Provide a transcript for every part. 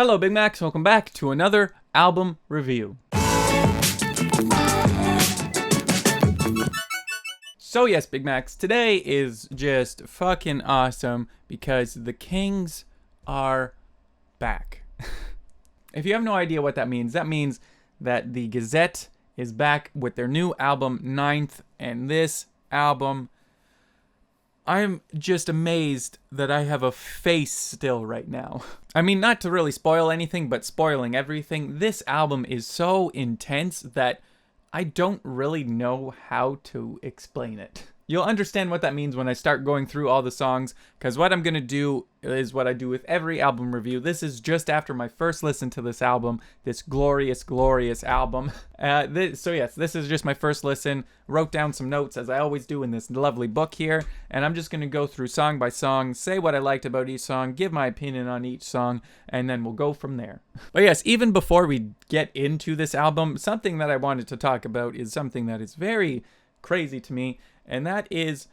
Hello, Big Macs. Welcome back to another album review. So yes, Big Macs, today is just fucking awesome because the Kings are back. If you have no idea what that means that the GazettE is back with their new album, Ninth, and this album, I'm just amazed that I have a face still right now. I mean, not to really spoil anything, but spoiling everything, this album is so intense that I don't really know how to explain it. You'll understand what that means when I start going through all the songs, because what I'm going to do is what I do with every album review. This is just after my first listen to this album, this glorious, glorious album. So yes, this is just my first listen. Wrote down some notes, as I always do in this lovely book here, and I'm just going to go through song by song, say what I liked about each song, give my opinion on each song, and then we'll go from there. But yes, even before we get into this album, something that I wanted to talk about is something that is very crazy to me, and that is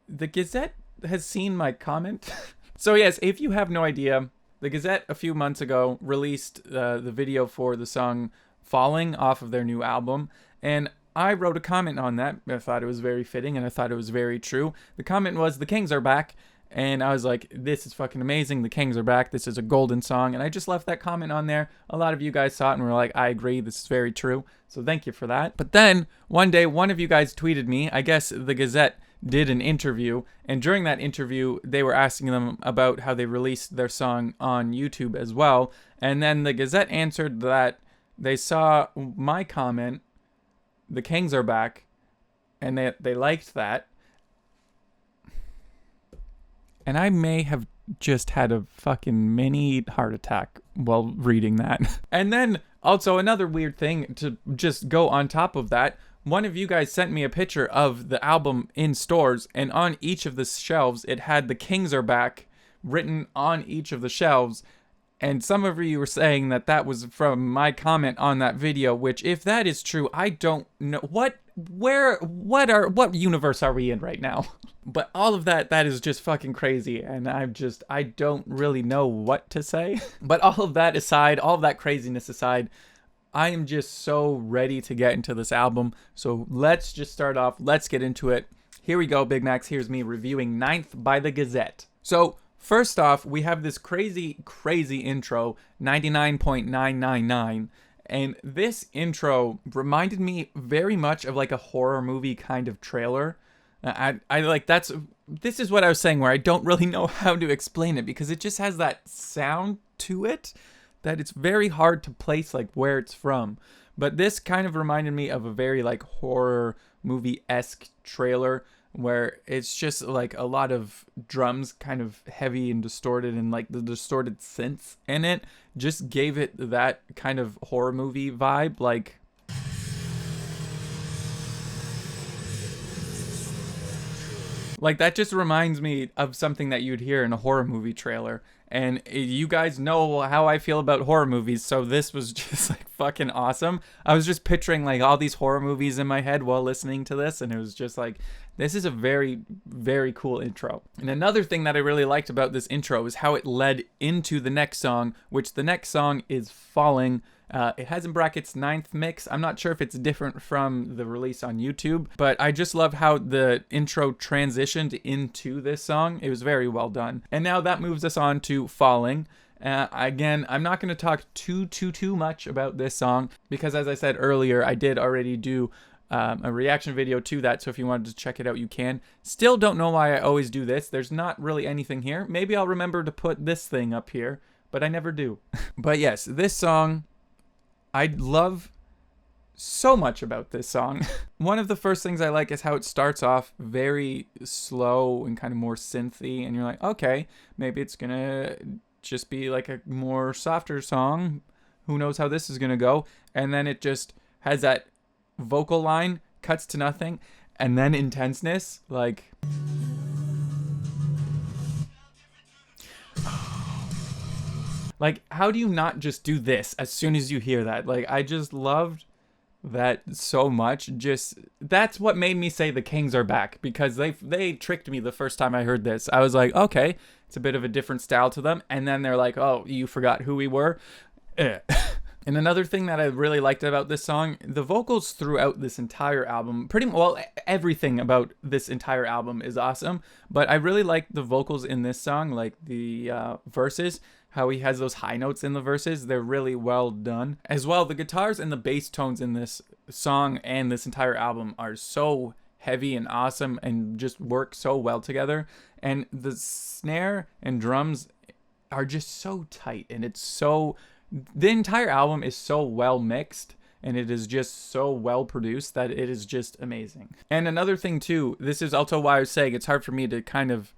the GazettE has seen my comment. So yes, if you have no idea, the GazettE a few months ago released the video for the song Falling off of their new album, and I wrote a comment on that. I thought it was very fitting and I thought it was very true. The comment was, "The Kings are back." And I was like, this is fucking amazing. The Kings are back. This is a golden song. And I just left that comment on there. A lot of you guys saw it and were like, I agree. This is very true. So thank you for that. But then one day, one of you guys tweeted me. I guess the GazettE did an interview. And during that interview, they were asking them about how they released their song on YouTube as well. And then the GazettE answered that they saw my comment, "The Kings are back," and they liked that. And I may have just had a fucking mini heart attack while reading that. And then also another weird thing to just go on top of that, one of you guys sent me a picture of the album in stores, and on each of the shelves it had "The Kings are back" written on each of the shelves. And some of you were saying that that was from my comment on that video, which, if that is true, I don't know what universe are we in right now? But all of that is just fucking crazy, and I don't really know what to say. But all of that aside, all of that craziness aside, I am just so ready to get into this album. So let's just start off. Let's get into it. Here we go, Big Macs. Here's me reviewing Ninth by the GazettE. So first off, we have this crazy, crazy intro, 99.999. And this intro reminded me very much of like a horror movie kind of trailer. This is what I was saying, where I don't really know how to explain it, because it just has that sound to it that it's very hard to place like where it's from. But this kind of reminded me of a very like horror movie-esque trailer, where it's just like a lot of drums, kind of heavy and distorted, and like the distorted synths in it just gave it that kind of horror movie vibe. Like that just reminds me of something that you'd hear in a horror movie trailer. And you guys know how I feel about horror movies, so this was just like fucking awesome. I was just picturing like all these horror movies in my head while listening to this, and it was just like, this is a very, very cool intro. And another thing that I really liked about this intro is how it led into the next song, which the next song is Falling. It has in brackets Ninth Mix. I'm not sure if it's different from the release on YouTube, but I just love how the intro transitioned into this song. It was very well done. And now that moves us on to Falling. Again, I'm not going to talk too much about this song, because as I said earlier, I did already do a reaction video to that, so if you wanted to check it out, you can. Still don't know why I always do this. There's not really anything here. Maybe I'll remember to put this thing up here, but I never do. But yes, this song, I love so much about this song. One of the first things I like is how it starts off very slow and kind of more synthy, and you're like, okay, maybe it's gonna just be like a more softer song. Who knows how this is gonna go? And then it just has that vocal line, cuts to nothing, and then intenseness, like how do you not just do this as soon as you hear that? Like, I just loved that so much. Just, that's what made me say the Kings are back, because they tricked me the first time I heard this. I was like, okay, It's a bit of a different style to them. And then they're like, oh, you forgot who we were? And another thing that I really liked about this song, the vocals throughout this entire album, everything about this entire album is awesome, but I really like the vocals in this song, like the verses, how he has those high notes in the verses. They're really well done. As well, the guitars and the bass tones in this song and this entire album are so heavy and awesome and just work so well together. And the snare and drums are just so tight, and the entire album is so well mixed, and it is just so well produced that it is just amazing. And another thing too, this is also why I was saying it's hard for me to kind of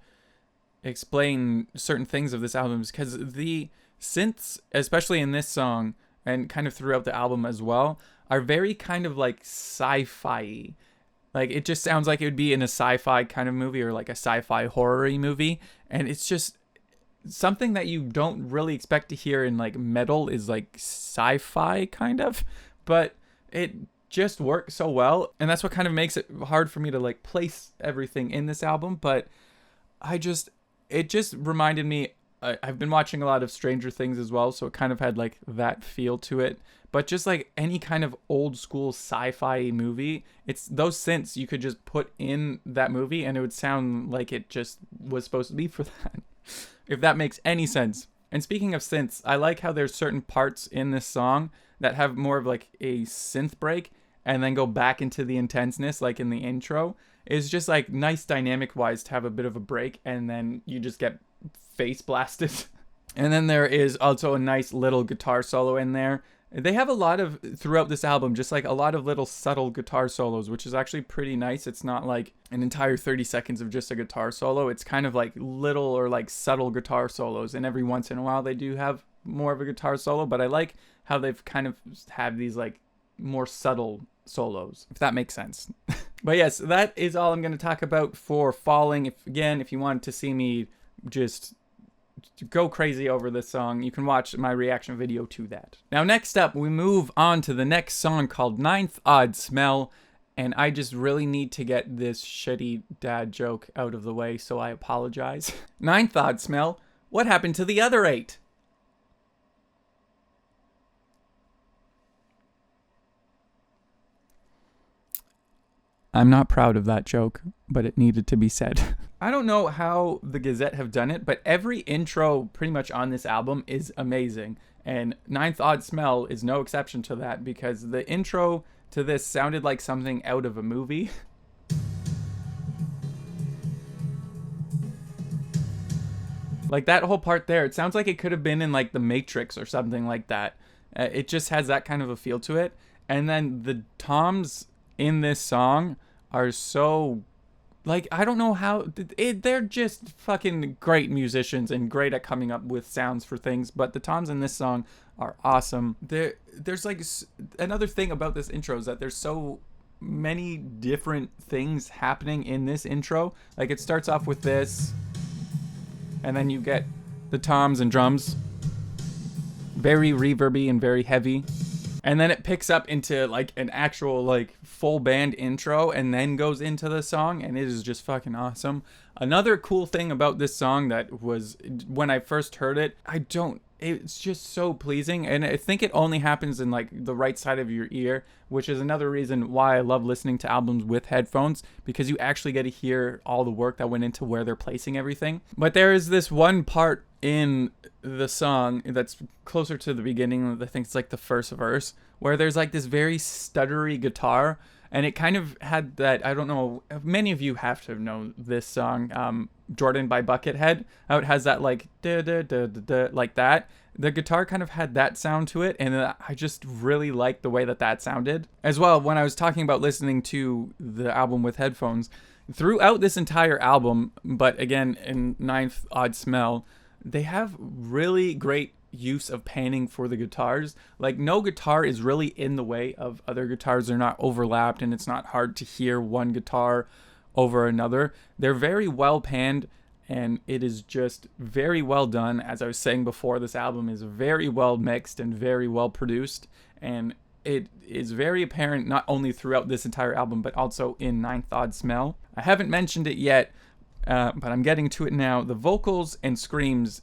explain certain things of this album, because the synths, especially in this song and kind of throughout the album as well, are very kind of like sci-fi. Like, it just sounds like it would be in a sci-fi kind of movie, or like a sci-fi horror-y movie, and it's just something that you don't really expect to hear in like metal is like sci-fi kind of, but it just works so well, and that's what kind of makes it hard for me to like place everything in this album. But it just reminded me, I've been watching a lot of Stranger Things as well, so it kind of had like that feel to it. But just like any kind of old school sci-fi movie, it's those synths you could just put in that movie and it would sound like it just was supposed to be for that. If that makes any sense. And speaking of synths, I like how there's certain parts in this song that have more of like a synth break and then go back into the intenseness, like in the intro. It's just like nice dynamic wise to have a bit of a break, and then you just get face blasted. And then there is also a nice little guitar solo in there. They have a lot of, throughout this album, just like a lot of little subtle guitar solos, which is actually pretty nice. It's not like an entire 30 seconds of just a guitar solo. It's kind of like little or like subtle guitar solos. And every once in a while they do have more of a guitar solo, but I like how they've kind of had these like more subtle solos, if that makes sense. But yes, that is all I'm going to talk about for Falling. If you wanted to see me just go crazy over this song, you can watch my reaction video to that. Now, next up, we move on to the next song called Ninth Odd Smell, and I just really need to get this shitty dad joke out of the way, so I apologize. Ninth Odd Smell, what happened to the other 8? I'm not proud of that joke, but it needed to be said. I don't know how the Gazette have done it, but every intro pretty much on this album is amazing. And Ninth Odd Smell is no exception to that, because the intro to this sounded like something out of a movie. Like that whole part there, it sounds like it could have been in like The Matrix or something like that. It just has that kind of a feel to it. And then the toms in this song are so, like, I don't know how, they're just fucking great musicians and great at coming up with sounds for things, but the toms in this song are awesome. There's like, another thing about this intro is that there's so many different things happening in this intro. Like, it starts off with this, and then you get the toms and drums, very reverby and very heavy. And then it picks up into like an actual like full band intro and then goes into the song, and it is just fucking awesome. Another cool thing about this song that was, when I first heard it, it's just so pleasing, and I think it only happens in like the right side of your ear, which is another reason why I love listening to albums with headphones, because you actually get to hear all the work that went into where they're placing everything. But there is this one part in the song that's closer to the beginning, I think it's like the first verse, where there's like this very stuttery guitar, and it kind of had that, I don't know, many of you have to know this song, Jordan by Buckethead, how it has that like da da da da da, like that. The guitar kind of had that sound to it, and I just really liked the way that sounded. As well, when I was talking about listening to the album with headphones, throughout this entire album, but again in Ninth Odd Smell, they have really great use of panning for the guitars. Like, no guitar is really in the way of other guitars. They're not overlapped, and it's not hard to hear one guitar over another. They're very well panned, and it is just very well done. As I was saying before, this album is very well mixed and very well produced, and it is very apparent not only throughout this entire album, but also in Ninth Odd Smell. I haven't mentioned it yet, but I'm getting to it now. The vocals and screams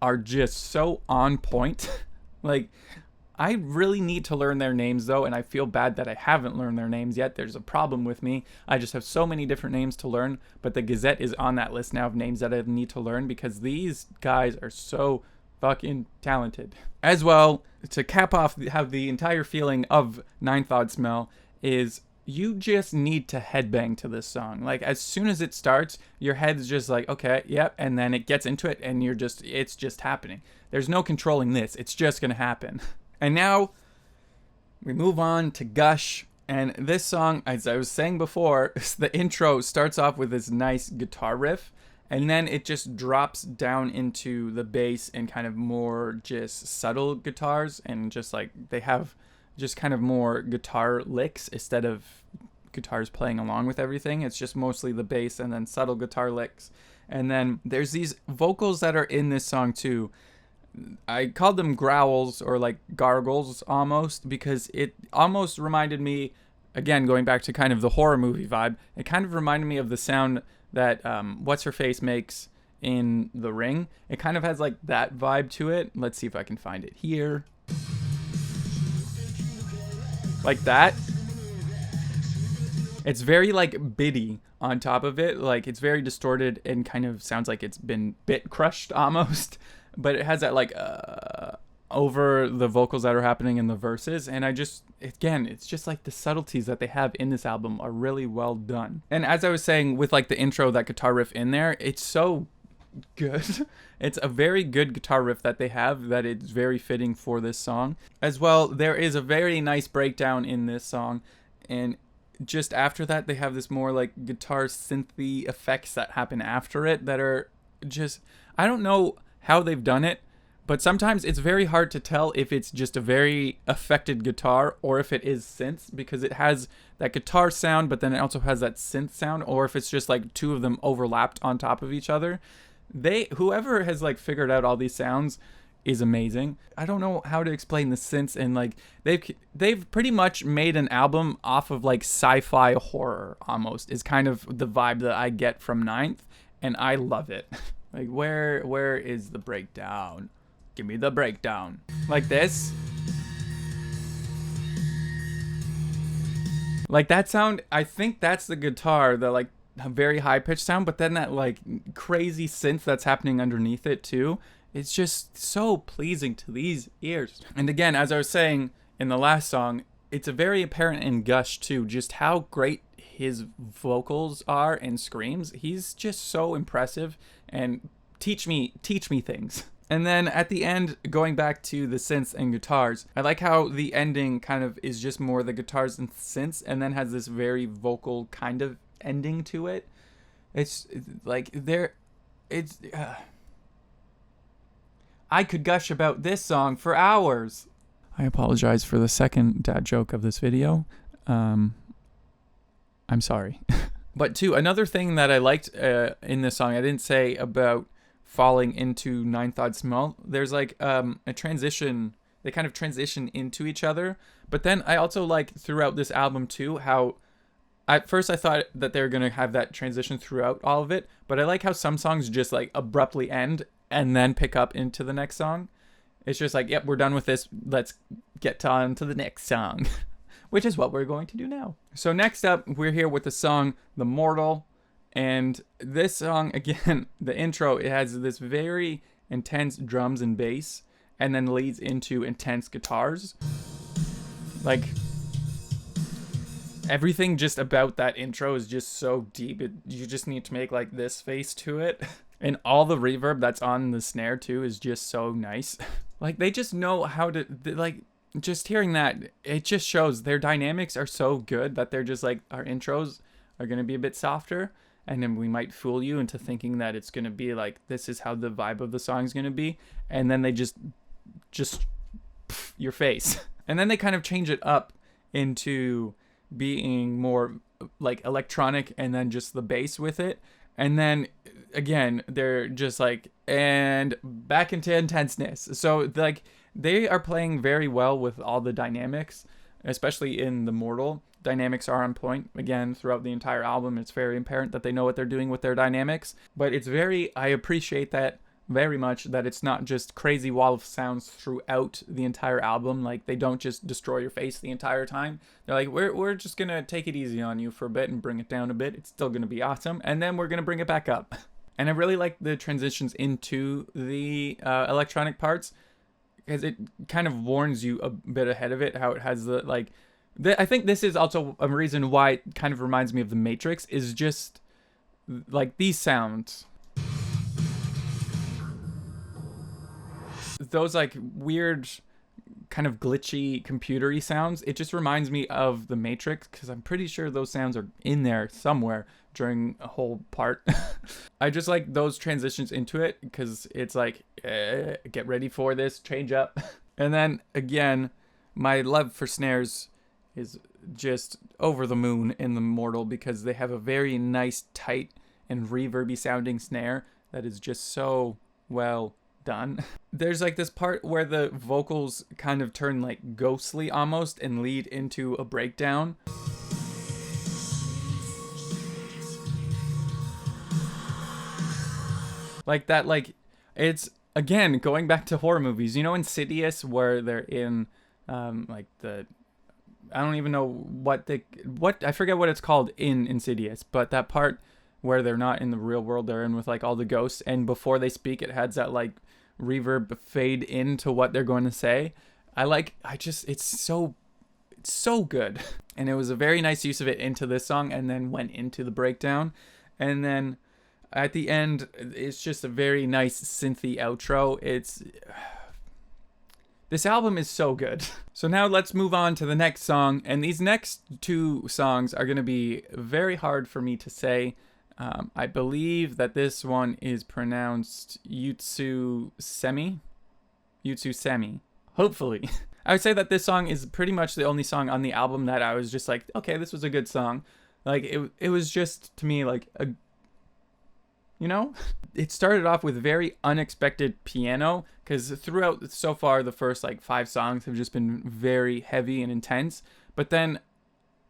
are just so on point. Like, I really need to learn their names though, and I feel bad that I haven't learned their names yet. There's a problem with me. I just have so many different names to learn, but the Gazette is on that list now of names that I need to learn because these guys are so fucking talented. As well, to cap off how the entire feeling of Ninth Odd Smell is, you just need to headbang to this song. Like, as soon as it starts, your head's just like, okay, yep, and then it gets into it, and it's just happening. There's no controlling this. It's just gonna happen. And now, we move on to Gush, and this song, as I was saying before, the intro starts off with this nice guitar riff, and then it just drops down into the bass and kind of more just subtle guitars, and just like, they have just kind of more guitar licks instead of guitars playing along with everything. It's just mostly the bass and then subtle guitar licks. And then there's these vocals that are in this song too. I called them growls or like gargles almost, because it almost reminded me, again, going back to kind of the horror movie vibe, it kind of reminded me of the sound that What's-Her-Face makes in The Ring. It kind of has like that vibe to it. Let's see if I can find it here. Like that. It's very like biddy on top of it. Like, it's very distorted and kind of sounds like it's been bit crushed almost. But it has that like over the vocals that are happening in the verses. And again, it's just like the subtleties that they have in this album are really well done. And as I was saying with like the intro, that guitar riff in there, it's so good. It's a very good guitar riff that they have that it's very fitting for this song. As well, there is a very nice breakdown in this song, and just after that they have this more like guitar synthy effects that happen after it that are just, I don't know how they've done it, but sometimes it's very hard to tell if it's just a very affected guitar or if it is synths, because it has that guitar sound but then it also has that synth sound, or if it's just like two of them overlapped on top of each other. Whoever has like figured out all these sounds is amazing. I don't know how to explain the synths, and like they've pretty much made an album off of like sci-fi horror almost, is kind of the vibe that I get from Ninth, and I love it. Like, where is the breakdown? Give me the breakdown. Like this. Like that sound, I think that's the guitar, the like a very high pitched sound, but then that like crazy synth that's happening underneath it too. It's just so pleasing to these ears. And again, as I was saying in the last song, it's a very apparent in Gush too, just how great his vocals are and screams. He's just so impressive, and teach me things. And then at the end, going back to the synths and guitars, I like how the ending kind of is just more the guitars and synths, and then has this very vocal kind of ending to it. It's like I could gush about this song for hours. I apologize for the second dad joke of this video. I'm sorry. But too, another thing that I liked in this song, I didn't say about falling into Ninth Odd Smell. There's like a transition. They kind of transition into each other. But then I also like throughout this album too, how at first I thought that they were going to have that transition throughout all of it. But I like how some songs just like abruptly end and then pick up into the next song. It's just like, yep, we're done with this. Let's get on to the next song, which is what we're going to do now. So next up, we're here with the song The Mortal. And this song, again, the intro, it has this very intense drums and bass, and then leads into intense guitars. Like, everything just about that intro is just so deep. You just need to make like this face to it. And all the reverb that's on the snare too is just so nice. Like, they just know how to, like, just hearing that, it just shows their dynamics are so good that they're just like, our intros are going to be a bit softer. And then we might fool you into thinking that it's going to be like, this is how the vibe of the song is going to be. And then they just your face. And then they kind of change it up into being more like electronic, and then just the bass with it. And then again, they're just like, and back into intenseness. So like, they are playing very well with all the dynamics, especially in The Mortal. dynamics are on point. Again, throughout the entire album, it's very apparent that they know what they're doing with their dynamics. But I appreciate that very much, that it's not just crazy wall of sounds throughout the entire album. Like, they don't just destroy your face the entire time. They're like, we're just gonna take it easy on you for a bit and bring it down a bit. It's still gonna be awesome, and then we're gonna bring it back up. And I really like the transitions into the electronic parts, because it kind of warns you a bit ahead of it, how it has the, like, I think this is also a reason why it kind of reminds me of The Matrix, is just, like, these sounds. Those, like, weird, kind of glitchy, computery sounds, it just reminds me of The Matrix, because I'm pretty sure those sounds are in there somewhere during a whole part. I just like those transitions into it, because it's like, get ready for this, change up. And then, again, my love for snares is just over the moon in the Mortal, because they have a very nice, tight, and reverby sounding snare that is just so well done. There's like this part where the vocals kind of turn like ghostly almost and lead into a breakdown. Like that, like, it's, again, going back to horror movies, you know, Insidious, where they're in like the, I don't even know what I forget what it's called in Insidious, but that part where they're not in the real world, they're in with like all the ghosts, and before they speak, it has that like reverb fade into what they're going to say. It's so good. And it was a very nice use of it into this song, and then went into the breakdown. And then at the end, it's just a very nice synthy outro. This album is so good. So now let's move on to the next song. And these next two songs are going to be very hard for me to say. I believe that this one is pronounced Yutsu-semi. Hopefully. I would say that this song is pretty much the only song on the album that I was just like, okay, this was a good song. Like, it was just, to me, like, it started off with very unexpected piano, because throughout so far the first like 5 songs have just been very heavy and intense. But then,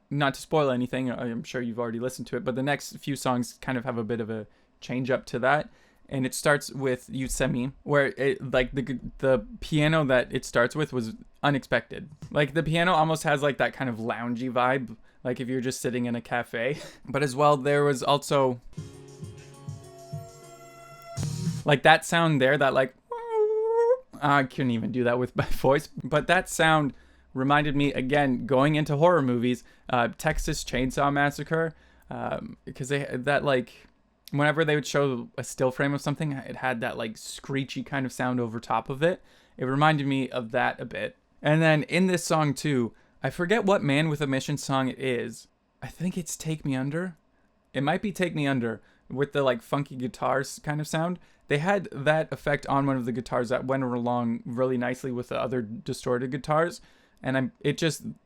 not to spoil anything, I'm sure you've already listened to it, but the next few songs kind of have a bit of a change up to that. And it starts with Yusemi, where it, like, the piano that it starts with was unexpected. Like, the piano almost has like that kind of loungy vibe, like if you're just sitting in a cafe. But as well, there was also like that sound there, that like, I couldn't even do that with my voice, but that sound reminded me, again, going into horror movies, Texas Chainsaw Massacre, because they that, like, whenever they would show a still frame of something, it had that like screechy kind of sound over top of it. It reminded me of that a bit. And then in this song too, I forget what Man with a Mission song it is. I think it's Take Me Under. It might be Take Me Under, with the like funky guitars kind of sound. They had that effect on one of the guitars that went along really nicely with the other distorted guitars. And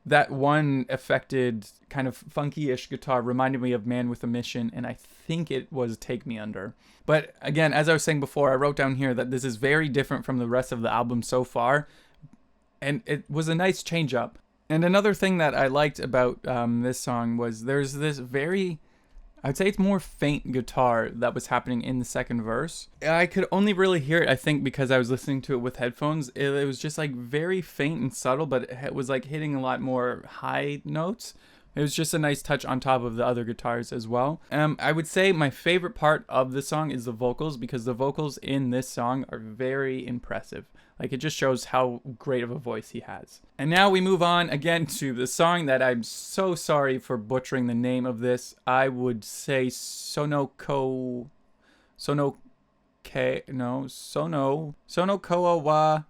that one affected kind of funky-ish guitar reminded me of Man with a Mission, and I think it was Take Me Under. But again, as I was saying before, I wrote down here that this is very different from the rest of the album so far, and it was a nice change up. And another thing that I liked about this song was there's this very, I'd say it's more faint guitar that was happening in the second verse. I could only really hear it, I think, because I was listening to it with headphones. It was just like very faint and subtle, but it was like hitting a lot more high notes. It was just a nice touch on top of the other guitars as well. I would say my favorite part of the song is the vocals, because the vocals in this song are very impressive. Like, it just shows how great of a voice he has. And now we move on again to the song that I'm so sorry for butchering the name of this. I would say Sonokoa wa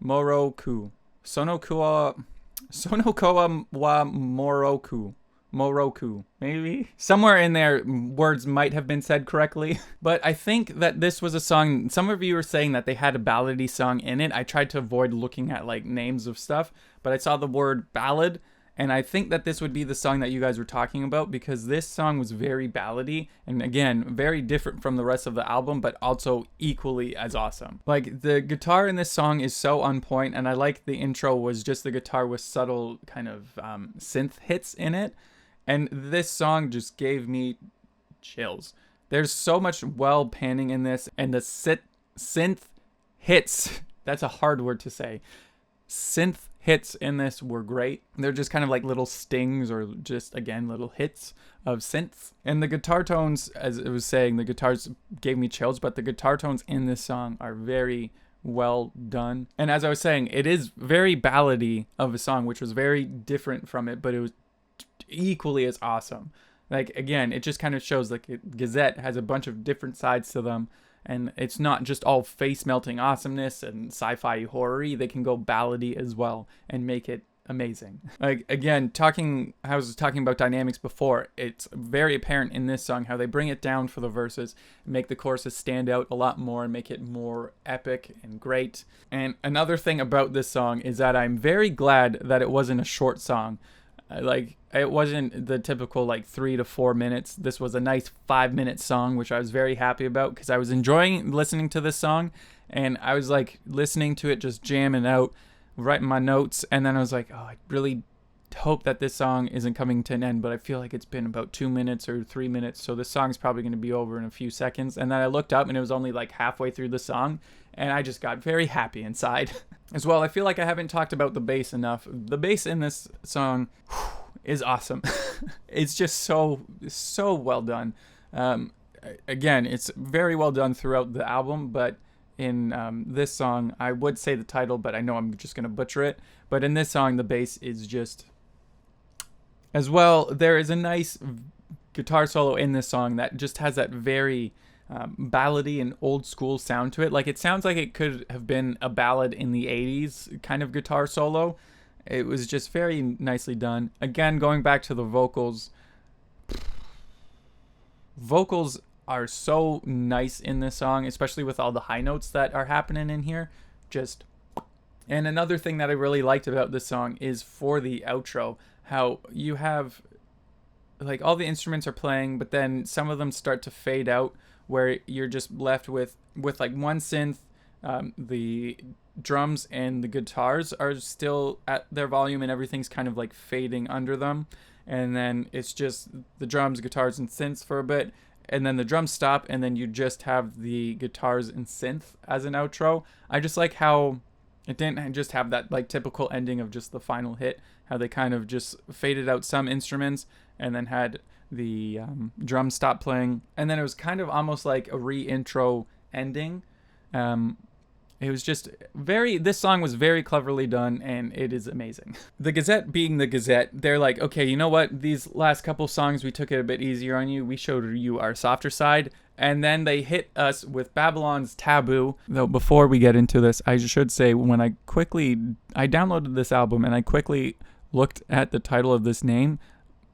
Moroku. Sonokoa wa Moroku, maybe? Somewhere in there, words might have been said correctly. But I think that this was a song, some of you were saying that they had a ballady song in it. I tried to avoid looking at like names of stuff, but I saw the word ballad, And I think that this would be the song that you guys were talking about, because this song was very ballady and, again, very different from the rest of the album, but also equally as awesome. Like, the guitar in this song is so on point, and I like the intro was just the guitar with subtle kind of synth hits in it. And this song just gave me chills. There's so much well panning in this, and the synth hits, that's a hard word to say. Synth hits in this were great. They're just kind of like little stings, or just, again, little hits of synths. And the guitar tones, as I was saying, the guitars gave me chills, but the guitar tones in this song are very well done. And as I was saying, it is very ballady of a song, which was very different from it, but it was equally as awesome. Like, again, it just kind of shows like GazettE has a bunch of different sides to them, and it's not just all face-melting awesomeness and sci-fi horror-y. They can go ballady as well and make it amazing. Like, again, I was talking about dynamics before. It's very apparent in this song how they bring it down for the verses, make the choruses stand out a lot more, and make it more epic and great. And another thing about this song is that I'm very glad that it wasn't a short song. Like, it wasn't the typical like 3 to 4 minutes. This was a nice 5-minute song, which I was very happy about, because I was enjoying listening to this song, and I was like listening to it, just jamming out, writing my notes, and then I was like, oh, I really hope that this song isn't coming to an end, but I feel like it's been about 2 minutes or 3 minutes, so this song's probably going to be over in a few seconds. And then I looked up, and it was only like halfway through the song, and I just got very happy inside. As well, I feel like I haven't talked about the bass enough. The bass in this song is awesome. It's just so well done. Again, it's very well done throughout the album, but in this song, I would say the title, but I know I'm just going to butcher it. But in this song, the bass is just... As well, there is a nice guitar solo in this song that just has that very ballady and old school sound to it. Like, it sounds like it could have been a ballad in the 80s kind of guitar solo. It was just very nicely done. Again, going back to the vocals are so nice in this song, especially with all the high notes that are happening in here. And another thing that I really liked about this song is for the outro, how you have like all the instruments are playing, but then some of them start to fade out, where you're just left with like one synth. The drums and the guitars are still at their volume, and everything's kind of like fading under them. And then it's just the drums, guitars, and synths for a bit. And then the drums stop, and then you just have the guitars and synth as an outro. I just like how it didn't just have that like typical ending of just the final hit, how they kind of just faded out some instruments and then had the drums stop playing. And then it was kind of almost like a re-intro ending. It was just this song was very cleverly done, and it is amazing. The GazettE being the GazettE, they're like, okay, you know what? These last couple songs, we took it a bit easier on you. We showed you our softer side. And then they hit us with Babylon's Taboo. Though before we get into this, I should say, when I downloaded this album and I quickly looked at the title of this name,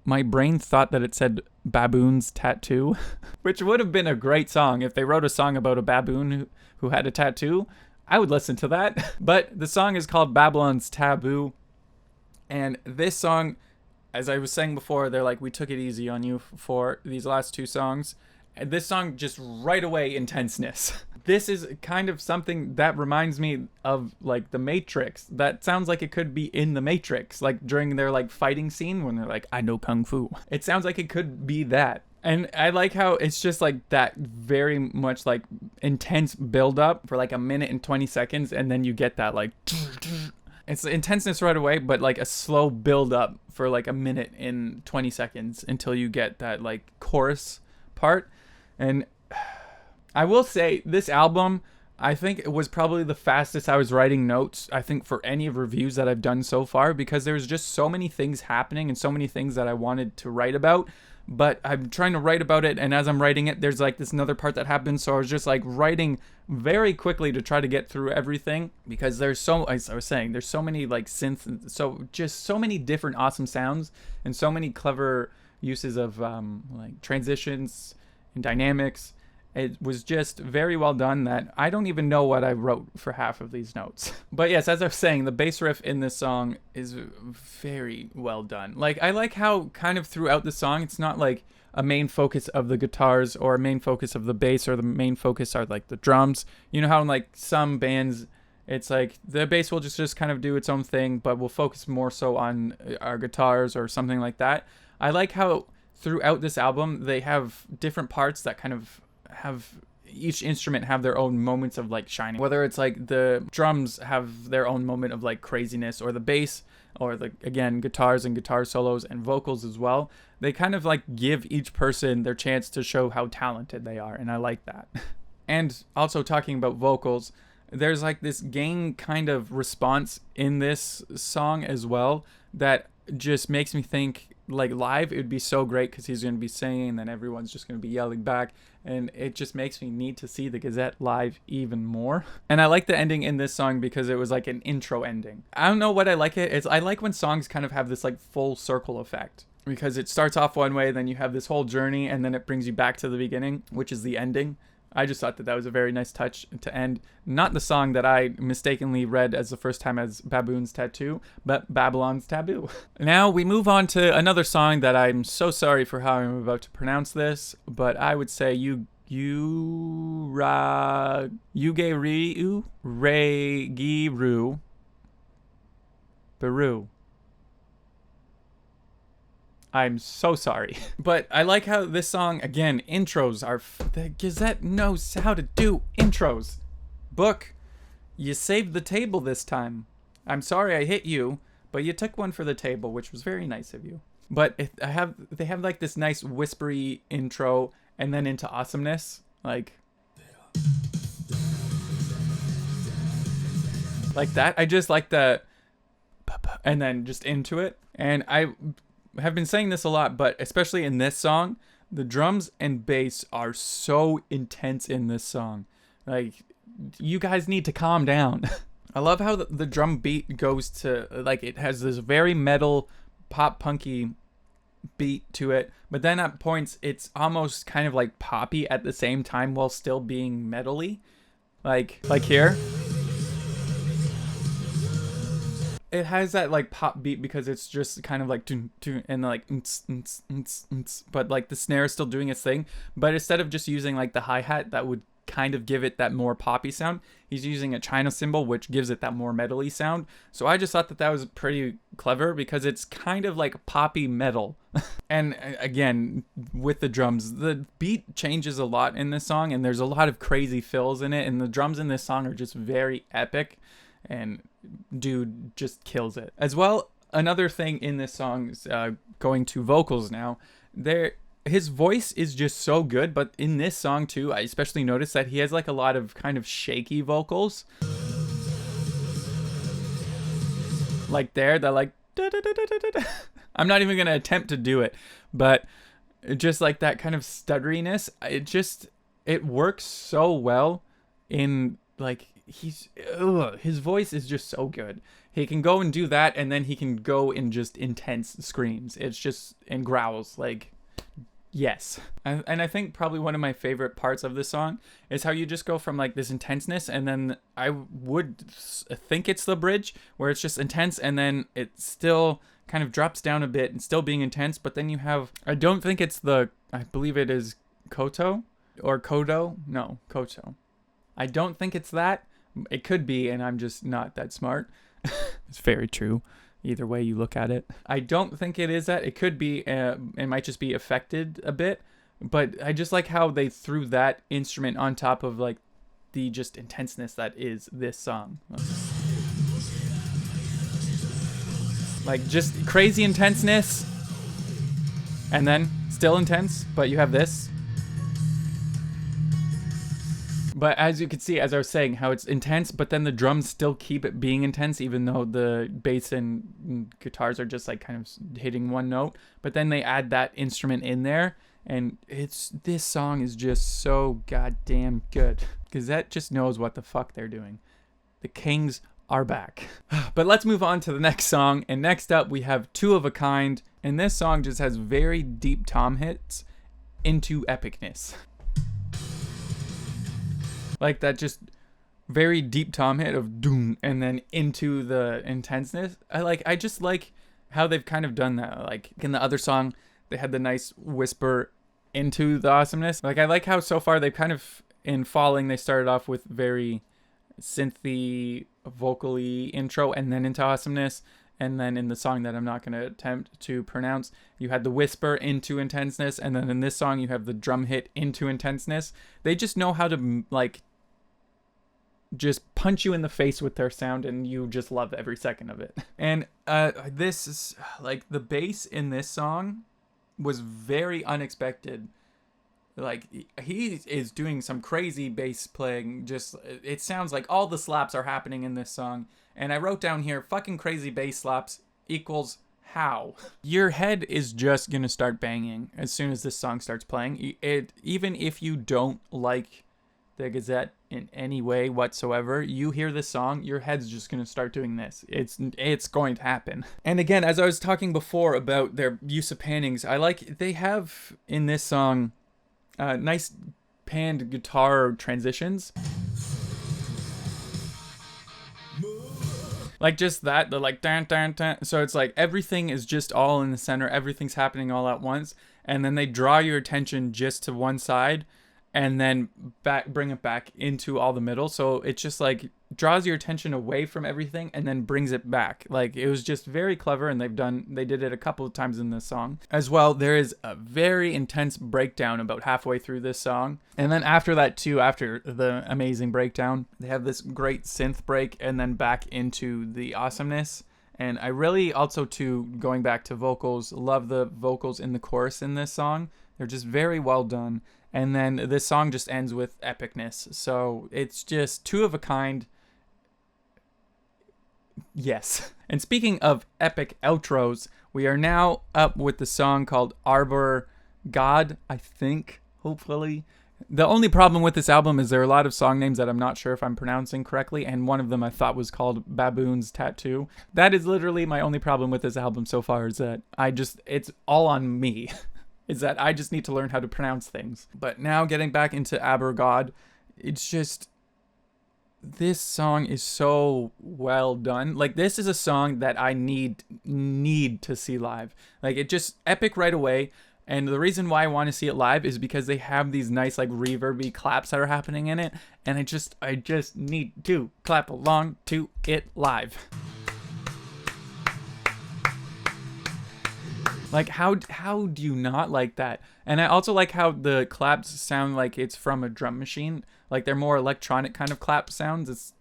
my brain thought that it said Baboon's Tattoo, which would have been a great song. If they wrote a song about a baboon who had a tattoo, I would listen to that. But the song is called Babylon's Taboo. And this song, as I was saying before, they're like, we took it easy on you for these last two songs. And this song just right away intenseness. This is kind of something that reminds me of like The Matrix. That sounds like it could be in The Matrix, like during their like fighting scene when they're like, I know Kung Fu. It sounds like it could be that. And I like how it's just like that very much like intense build up for like a minute and 20 seconds. And then you get that like, it's intenseness right away, but like a slow build up for like a minute and 20 seconds until you get that like chorus part. And I will say this album, I think it was probably the fastest I was writing notes, I think, for any of reviews that I've done so far, because there's just so many things happening and so many things that I wanted to write about. But I'm trying to write about it, and as I'm writing it, there's like this another part that happens. So I was just like writing very quickly to try to get through everything, because there's as I was saying, there's so many like synth, so just so many different awesome sounds and so many clever uses of like transitions and dynamics. It was just very well done that I don't even know what I wrote for half of these notes. But yes, as I was saying, the bass riff in this song is very well done. Like, I like how kind of throughout the song, it's not like a main focus of the guitars or a main focus of the bass or the main focus are like the drums. You know how in like some bands, it's like the bass will just kind of do its own thing, but we'll focus more so on our guitars or something like that. I like how throughout this album, they have different parts that kind of have each instrument have their own moments of like shining, whether it's like the drums have their own moment of like craziness, or the bass, or the, again, guitars and guitar solos and vocals as well. They kind of like give each person their chance to show how talented they are, and I like that. And also talking about vocals, there's like this gang kind of response in this song as well that just makes me think like live it would be so great, because he's going to be singing and then everyone's just going to be yelling back, and it just makes me need to see the Gazette live even more. And I like the ending in this song because it was like an intro ending. I don't know what I like it. I like when songs kind of have this like full circle effect, because it starts off one way, then you have this whole journey, and then it brings you back to the beginning, which is the ending. I just thought that that was a very nice touch to end. Not the song that I mistakenly read as the first time as Baboon's Tattoo, but Babylon's Taboo. Now we move on to another song that I'm so sorry for how I'm about to pronounce this, but I would say Yugeru Regiru Beru. I'm so sorry. But I like how this song, again, intros are... the Gazette knows how to do intros. Book, you saved the table this time. I'm sorry I hit you, but you took one for the table, which was very nice of you. But they have like this nice whispery intro and then into awesomeness. Like that. I just like the... and then just into it. And I have been saying this a lot, but especially in this song, the drums and bass are so intense in this song. Like, you guys need to calm down. I love how the drum beat goes to, like, it has this very metal, pop punky beat to it, but then at points it's almost kind of like poppy at the same time while still being metally. Like here. It has that like pop beat because it's just kind of like and like but like the snare is still doing its thing, but instead of just using like the hi-hat that would kind of give it that more poppy sound, he's using a China cymbal which gives it that more metally sound. So I just thought that was pretty clever because it's kind of like poppy metal. And again, with the drums, the beat changes a lot in this song, and there's a lot of crazy fills in it, and the drums in this song are just very epic. And dude just kills it. As well, another thing in this song is going to vocals now. His voice is just so good, but in this song too, I especially noticed that he has like a lot of kind of shaky vocals. Like they're like... I'm not even going to attempt to do it, but just like that kind of stutteriness, it works so well in like... his voice is just so good. He can go and do that, and then he can go in just intense screams. It's just in growls, like, yes. And I think probably one of my favorite parts of this song is how you just go from like this intenseness, and then I would think it's the bridge where it's just intense, and then it still kind of drops down a bit and still being intense. But then you have, I don't think it's I believe it is Koto or Kodo. No, Koto. I don't think it's that. It could be, and I'm just not that smart. It's very true. Either way you look at it. I don't think it is that. It could be. It might just be affected a bit. But I just like how they threw that instrument on top of like the just intenseness that is this song. Like just crazy intenseness. And then still intense, but you have this. But as you can see, as I was saying, how it's intense, but then the drums still keep it being intense, even though the bass and guitars are just like kind of hitting one note. But then they add that instrument in there, and this song is just so goddamn good. Gazette just knows what the fuck they're doing. The Kings are back. But let's move on to the next song. And next up, we have Two of a Kind. And this song just has very deep tom hits into epicness. Like that just very deep tom hit of doom and then into the intenseness. I just like how they've kind of done that. Like in the other song, they had the nice whisper into the awesomeness. Like I like how so far they've kind of, in Falling, they started off with very synthy, vocally intro and then into awesomeness. And then in the song that I'm not going to attempt to pronounce, you had the whisper into intenseness. And then in this song, you have the drum hit into intenseness. They just know how to, like, just punch you in the face with their sound, and you just love every second of it. And this is, like, the bass in this song was very unexpected. Like, he is doing some crazy bass playing. Just, it sounds like all the slaps are happening in this song. And I wrote down here, fucking crazy bass slaps equals how. Your head is just gonna start banging as soon as this song starts playing. Even if you don't like the Gazette in any way whatsoever, you hear this song, your head's just gonna start doing this. It's going to happen. And again, as I was talking before about their use of pannings, they have in this song nice panned guitar transitions. Like just that, the like dun dun dun. So it's like everything is just all in the center, everything's happening all at once, and then they draw your attention just to one side and then bring it back into all the middle. So it just like draws your attention away from everything and then brings it back. Like it was just very clever, and they did it a couple of times in this song. As well, there is a very intense breakdown about halfway through this song. And then after that too, after the amazing breakdown, they have this great synth break and then back into the awesomeness. And I really also, too, going back to vocals, love the vocals in the chorus in this song. They're just very well done. And then this song just ends with epicness. So it's just two of a kind. Yes. And speaking of epic outros, we are now up with the song called Arbor God, I think, hopefully. The only problem with this album is there are a lot of song names that I'm not sure if I'm pronouncing correctly, and one of them I thought was called Baboon's Tattoo. That is literally my only problem with this album so far, is that it's all on me. Is that I just need to learn how to pronounce things. But now getting back into Aber God, it's just, this song is so well done. Like this is a song that I need to see live. Like it just epic right away. And the reason why I want to see it live is because they have these nice like reverby claps that are happening in it. And I just need to clap along to it live. Like, how do you not like that? And I also like how the claps sound like it's from a drum machine. Like, they're more electronic kind of clap sounds.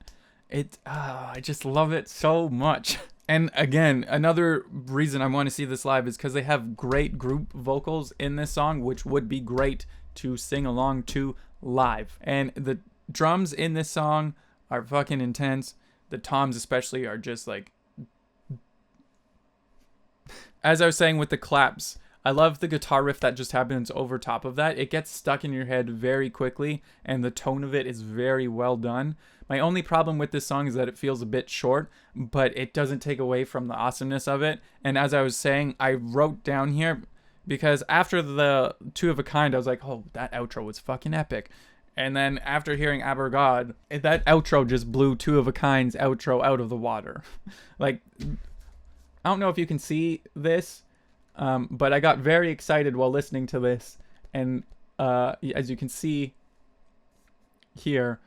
I just love it so much. And again, another reason I want to see this live is because they have great group vocals in this song, which would be great to sing along to live. And the drums in this song are fucking intense. The toms especially are just like... As I was saying with the claps, I love the guitar riff that just happens over top of that. It gets stuck in your head very quickly, and the tone of it is very well done. My only problem with this song is that it feels a bit short, but it doesn't take away from the awesomeness of it. And as I was saying, I wrote down here, because after the Two of a Kind, I was like, oh, that outro was fucking epic. And then after hearing Aber God, that outro just blew Two of a Kind's outro out of the water. Like... I don't know if you can see this, but I got very excited while listening to this. And as you can see here,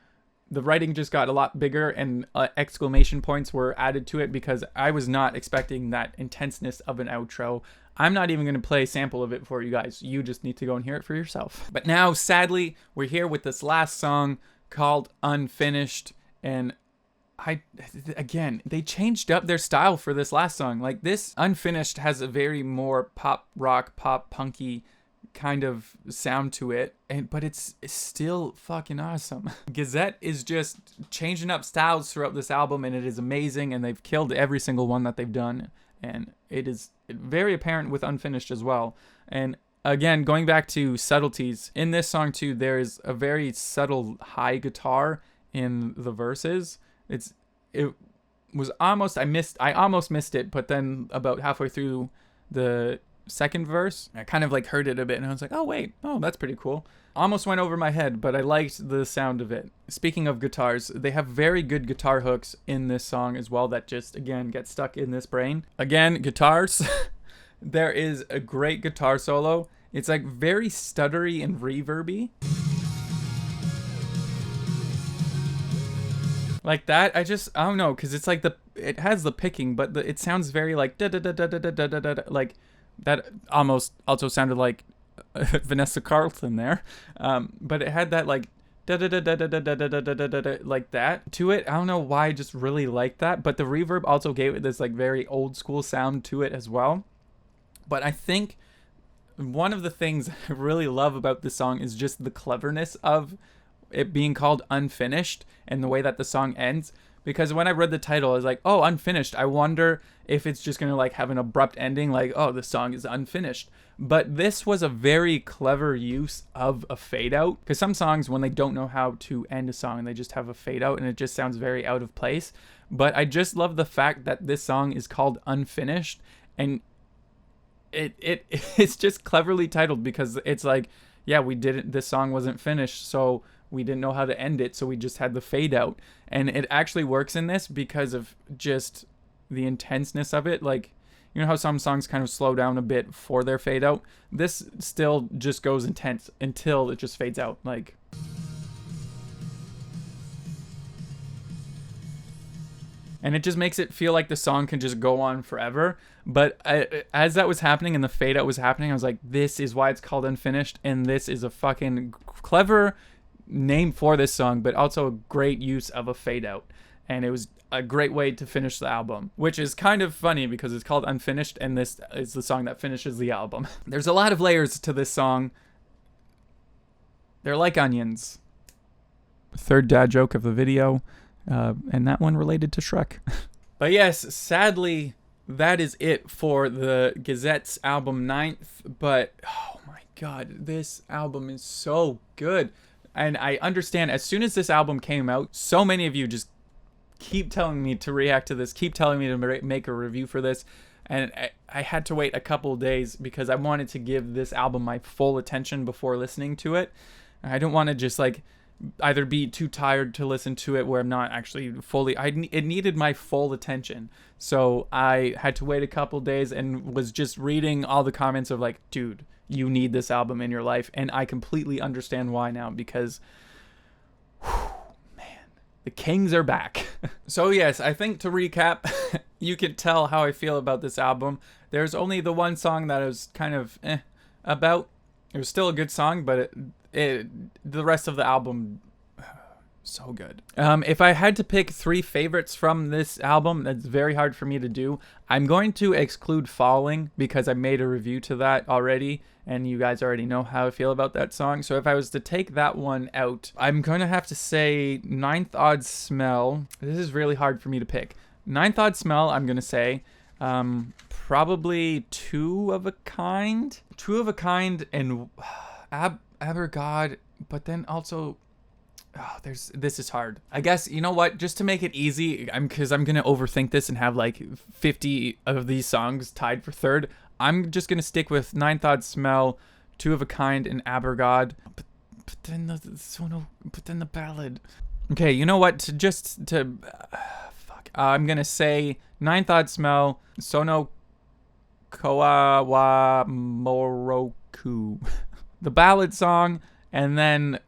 the writing just got a lot bigger, and exclamation points were added to it because I was not expecting that intenseness of an outro. I'm not even going to play a sample of it for you guys. You just need to go and hear it for yourself. But now, sadly, we're here with this last song called Unfinished. And they changed up their style for this last song. Like, this Unfinished has a very more pop rock, pop punky kind of sound to it, but it's still fucking awesome. Gazette is just changing up styles throughout this album, and it is amazing, and they've killed every single one that they've done, and it is very apparent with Unfinished as well. And again, going back to subtleties, in this song too, there is a very subtle high guitar in the verses. I almost missed it, but then about halfway through the second verse. I kind of like heard it a bit and I was like, oh wait, oh that's pretty cool. Almost went over my head, but I liked the sound of it. Speaking of guitars, they have very good guitar hooks in this song as well that just, again, get stuck in this brain. Again, guitars. There is a great guitar solo. It's like very stuttery and reverby. Like that, I don't know, because it's like it has the picking, but it sounds very like da da da da da da da da da, like that. Almost also sounded like Vanessa Carlton there, but it had that like da da da da da da da da da da da like that to it. I don't know why, I just really like that, but the reverb also gave it this like very old school sound to it as well. But I think one of the things I really love about this song is just the cleverness of it being called Unfinished and the way that the song ends. Because when I read the title, I was like, oh, Unfinished. I wonder if it's just going to like have an abrupt ending, like, oh, the song is unfinished. But this was a very clever use of a fade out. Because some songs, when they don't know how to end a song, they just have a fade out and it just sounds very out of place. But I just love the fact that this song is called Unfinished, and it's just cleverly titled, because it's like, yeah, this song wasn't finished, so we didn't know how to end it, so we just had the fade out. And it actually works in this because of just the intenseness of it. Like, you know how some songs kind of slow down a bit for their fade out? This still just goes intense until it just fades out. Like, and it just makes it feel like the song can just go on forever. But as that was happening and the fade out was happening, I was like, this is why it's called Unfinished, and this is a fucking clever name for this song, but also a great use of a fade out. And it was a great way to finish the album, which is kind of funny because it's called Unfinished, and this is the song that finishes the album. There's a lot of layers to this song. They're like onions. Third dad joke of the video, and that one related to Shrek. But yes, sadly, that is it for the GazettE's album 9th. But oh my god, this album is so good. And I understand, as soon as this album came out, so many of you just keep telling me to react to this, keep telling me to make a review for this. And I had to wait a couple days because I wanted to give this album my full attention before listening to it. I don't want to just like either be too tired to listen to it where I'm not actually fully, it needed my full attention. So I had to wait a couple days and was just reading all the comments of like, dude, you need this album in your life. And I completely understand why now, because man, the Kings are back. So yes, I think to recap, you can tell how I feel about this album. There's only the one song that I was kind of about. It was still a good song, but the rest of the album, so good. If I had to pick 3 favorites from this album, that's very hard for me to do. I'm going to exclude Falling because I made a review to that already, and you guys already know how I feel about that song. So if I was to take that one out, I'm going to have to say Ninth Odd Smell. This is really hard for me to pick. Ninth Odd Smell, I'm going to say. Probably Two of a Kind. Two of a Kind and Abergod, but then also, this is hard. I guess, you know what, just to make it easy, because I'm going to overthink this and have like 50 of these songs tied for third, I'm just going to stick with Ninth Odd Smell, Two of a Kind, and Abergod. But then the ballad. Okay, you know what, I'm going to say Ninth Odd Smell, Sono Koa wa Moroku. The ballad song, and then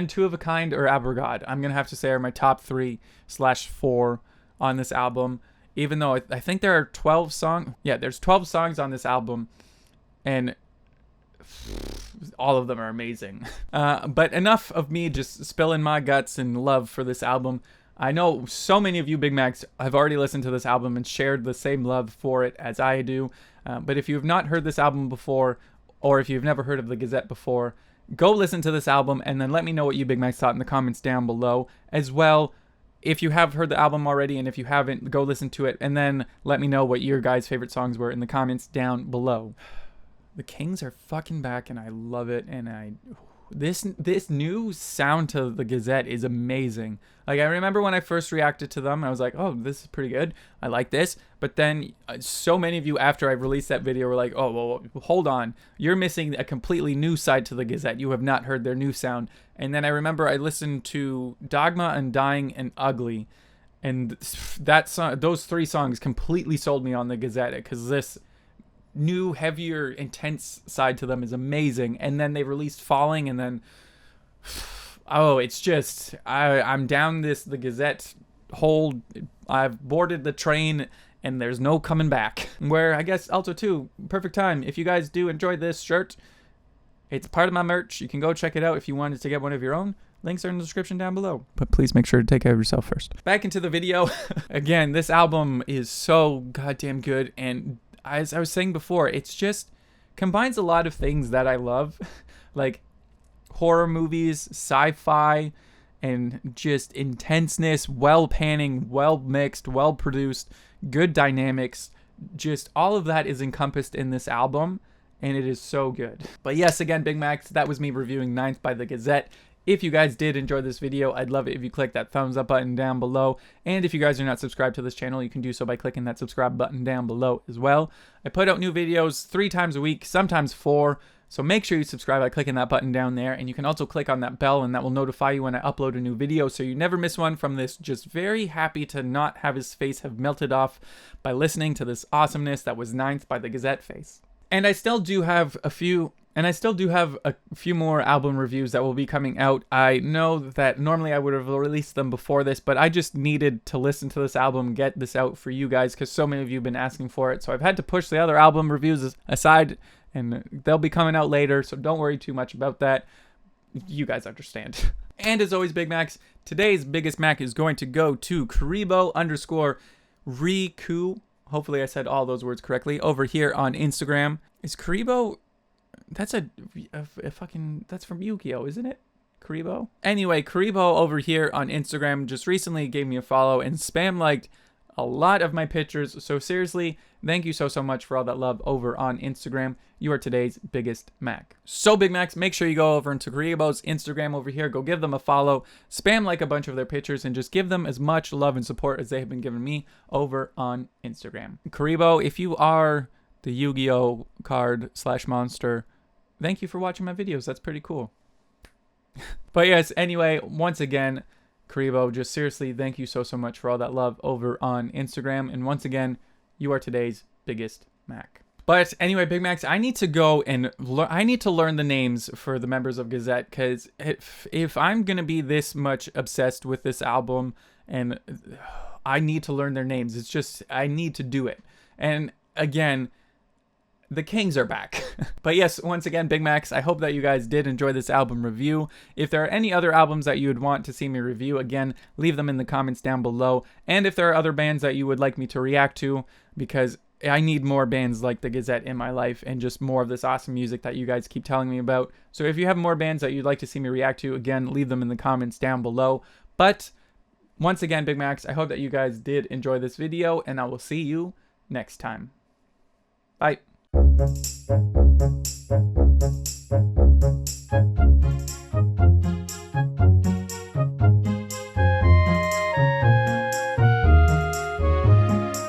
Two of a Kind or Abergod, I'm going to have to say are my top 3/4 on this album. Even though I think there are 12 songs. Yeah, there's 12 songs on this album, and all of them are amazing. But enough of me just spilling my guts and love for this album. I know so many of you Big Macs have already listened to this album and shared the same love for it as I do. But if you have not heard this album before, or if you've never heard of the Gazette before, go listen to this album and then let me know what you Big Macs thought in the comments down below. As well, if you have heard the album already, and if you haven't, go listen to it and then let me know what your guys' favorite songs were in the comments down below. The Kings are fucking back and I love it, and this new sound to the Gazette is amazing. Like, I remember when I first reacted to them, I was like, oh, this is pretty good. I like this. But then so many of you after I released that video were like, oh, well, hold on. You're missing a completely new side to the Gazette. You have not heard their new sound. And then I remember I listened to Dogma, Undying, and Ugly. And that song, those 3 songs completely sold me on the GazettE, because this new, heavier, intense side to them is amazing. And then they released Falling, and then oh, it's just I'm down the Gazette hole. I've boarded the train and there's no coming back. Where I guess also too, perfect time, if you guys do enjoy this shirt, it's part of my merch. You can go check it out if you wanted to get one of your own. Links are in the description down below. But please make sure to take care of yourself first. Back into the video. Again, this album is so goddamn good, and as I was saying before, it's just combines a lot of things that I love. Like horror movies, sci-fi, and just intenseness, well panning, well mixed, well produced, good dynamics. Just all of that is encompassed in this album, and it is so good. But yes, again, Big Macs, that was me reviewing Ninth by the Gazette. If you guys did enjoy this video, I'd love it if you click that thumbs up button down below. And if you guys are not subscribed to this channel, you can do so by clicking that subscribe button down below as well. I put out new videos 3 times a week, sometimes 4. So make sure you subscribe by clicking that button down there. And you can also click on that bell, and that will notify you when I upload a new video, so you never miss one from this just very happy to not have his face have melted off by listening to this awesomeness that was Ninth by the Gazette face. And I still do have a few more album reviews that will be coming out. I know that normally I would have released them before this, but I just needed to listen to this album, get this out for you guys, because so many of you have been asking for it. So I've had to push the other album reviews aside, and they'll be coming out later, so don't worry too much about that. You guys understand. And as always, Big Macs, today's biggest Mac is going to go to Karibo_Riku. Hopefully I said all those words correctly. Over here on Instagram. Is Karibo... That's a fucking... That's from Yu-Gi-Oh, isn't it? Karibo? Anyway, Karibo over here on Instagram just recently gave me a follow and spam liked a lot of my pictures. So seriously, thank you so much for all that love over on Instagram. You are today's biggest Mac. So Big Macs, make sure you go over into Karibo's Instagram over here. Go give them a follow. Spam like a bunch of their pictures and just give them as much love and support as they have been giving me over on Instagram. Karibo, if you are the Yu-Gi-Oh card / monster, thank you for watching my videos. That's pretty cool. But yes, anyway, once again, Karibo, just seriously, thank you so much for all that love over on Instagram. And once again, you are today's biggest Mac. But anyway, Big Macs, I need to go and I need to learn the names for the members of Gazette, because if I'm going to be this much obsessed with this album, and I need to learn their names. It's just, I need to do it. And again, the Kings are back. But yes, once again, Big Macs, I hope that you guys did enjoy this album review. If there are any other albums that you would want to see me review, again, leave them in the comments down below. And if there are other bands that you would like me to react to, because I need more bands like the Gazette in my life and just more of this awesome music that you guys keep telling me about. So if you have more bands that you'd like to see me react to, again, leave them in the comments down below. But once again, Big Macs, I hope that you guys did enjoy this video, and I will see you next time. Bye.